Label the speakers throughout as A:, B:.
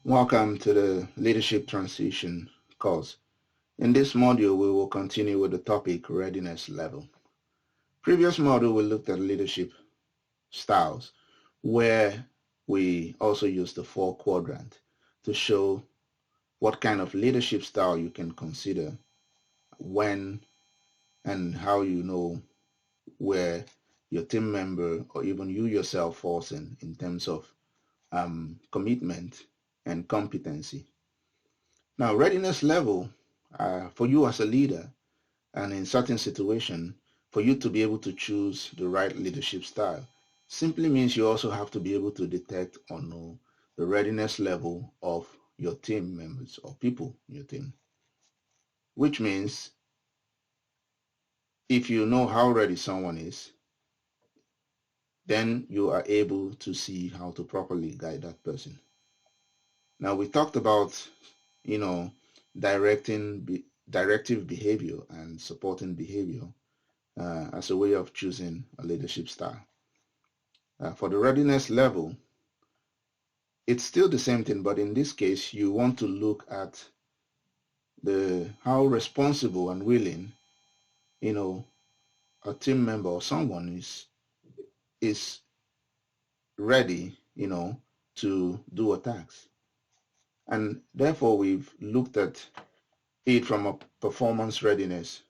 A: Welcome to the Leadership Transition course. In this module, we will continue with the topic Readiness Level. Previous module, we looked at leadership styles, where we also used the 4-quadrant to show what kind of leadership style you can consider when and how you know where your team member or even you yourself falls in terms of commitment and competency. Now, readiness level for you as a leader and in certain situation, for you to be able to choose the right leadership style simply means you also have to be able to detect or know the readiness level of your team members or people in your team. Which means if you know how ready someone is, then you are able to see how to properly guide that person. Now we talked about, directive behavior and supporting behavior as a way of choosing a leadership style. For the readiness level, it's still the same thing, but in this case, you want to look at how responsible and willing, a team member or someone is ready, to do a task. And therefore, we've looked at it from a performance readiness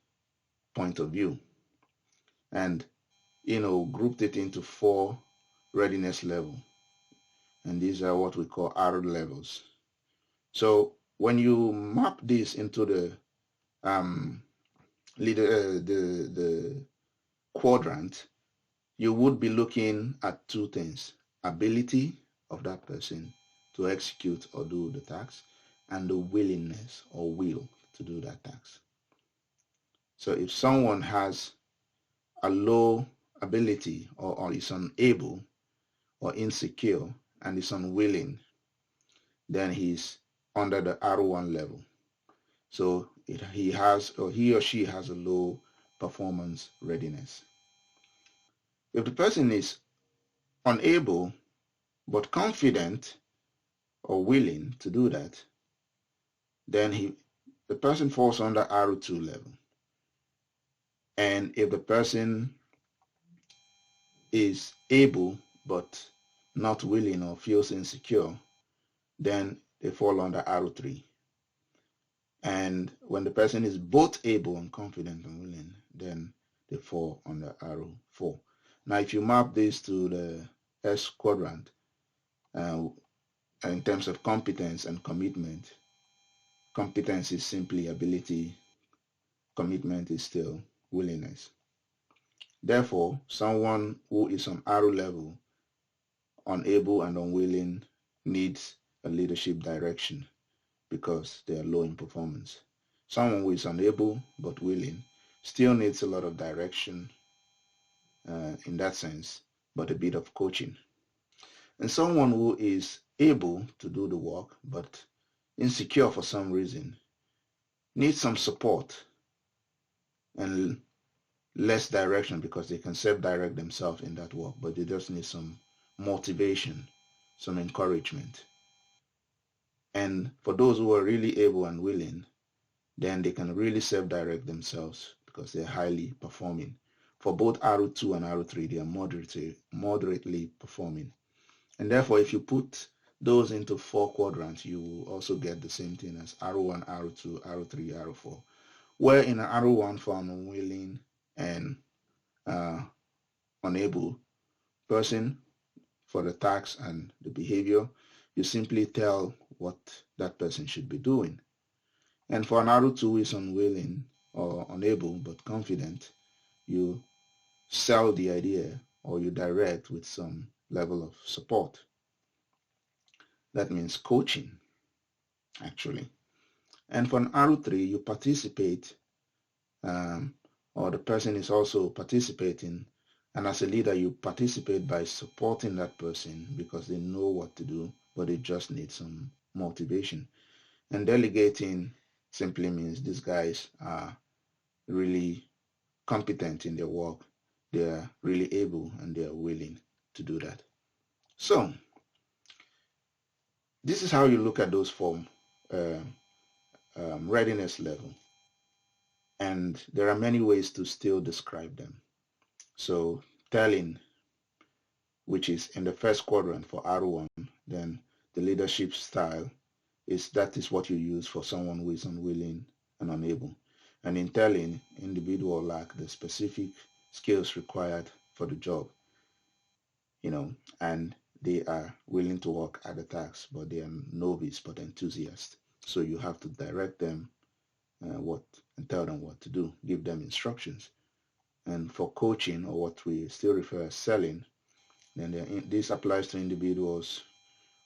A: point of view and, grouped it into 4 readiness levels. And these are what we call R levels. So when you map this into the the quadrant, you would be looking at 2 things: ability of that person to execute or do the task, and the willingness or will to do that task. So if someone has a low ability or is unable or insecure and is unwilling, then he's under the R1 level. So he or she has a low performance readiness. If the person is unable but confident or willing to do that, then the person falls under R2 level. And if the person is able but not willing or feels insecure, then they fall under R3. And when the person is both able and confident and willing, then they fall under R4. Now, if you map this to the S quadrant, in terms of competence and commitment, competence is simply ability, commitment is still willingness. Therefore, someone who is on R level, unable and unwilling, needs a leadership direction because they are low in performance. Someone who is unable but willing still needs a lot of direction in that sense, but a bit of coaching. And someone who is able to do the work but insecure for some reason needs some support and less direction because they can self-direct themselves in that work, but they just need some motivation, some encouragement. And for those who are really able and willing, then they can really self-direct themselves because they're highly performing. For both R2 and R3, they are moderately performing. And therefore, if you put those into 4 quadrants, you will also get the same thing as R1, R2, R3, R4. Where in an R1 for an unwilling and unable person for the task and the behavior, you simply tell what that person should be doing. And for an R2 who is unwilling or unable but confident, you sell the idea or you direct with some level of support. That means coaching, actually. And for an R3, you participate, or the person is also participating, and as a leader, you participate by supporting that person because they know what to do, but they just need some motivation. And delegating simply means these guys are really competent in their work. They are really able and they are willing to do that. So, This is how you look at those form readiness level. And there are many ways to still describe them. So telling, which is in the first quadrant for R1, then the leadership style that is what you use for someone who is unwilling and unable. And in telling, individual lack the specific skills required for the job, and they are willing to work at the task, but they are novice but enthusiast. So you have to direct them what and tell them what to do, give them instructions. And for coaching, or what we still refer as selling, then this applies to individuals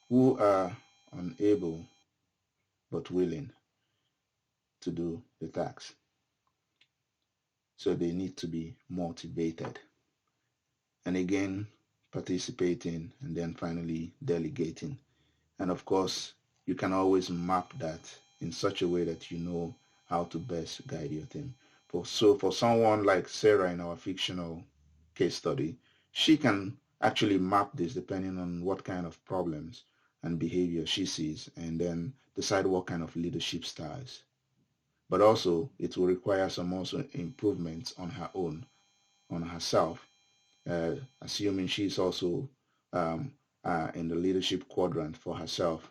A: who are unable but willing to do the task. So they need to be motivated. And again, participating, and then finally delegating. And of course, you can always map that in such a way that you know how to best guide your team. So for someone like Sarah in our fictional case study, she can actually map this depending on what kind of problems and behavior she sees, and then decide what kind of leadership styles. But also, it will require some also improvements on her own, on herself, assuming she's also in the leadership quadrant for herself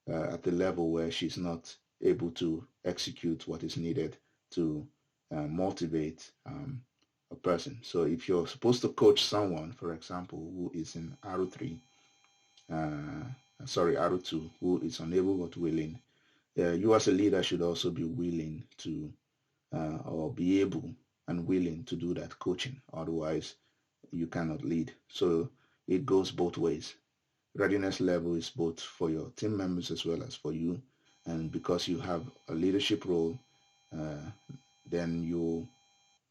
A: at the level where she's not able to execute what is needed to motivate a person. So if you're supposed to coach someone, for example, who is in R3, R2, who is unable but willing, you as a leader should also be willing to or be able and willing to do that coaching. Otherwise, you cannot lead. So it goes both ways. Readiness level is both for your team members as well as for you. And because you have a leadership role, then you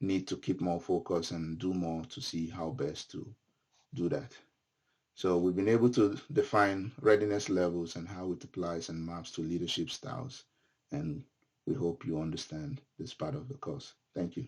A: need to keep more focus and do more to see how best to do that. So we've been able to define readiness levels and how it applies and maps to leadership styles. And we hope you understand this part of the course. Thank you.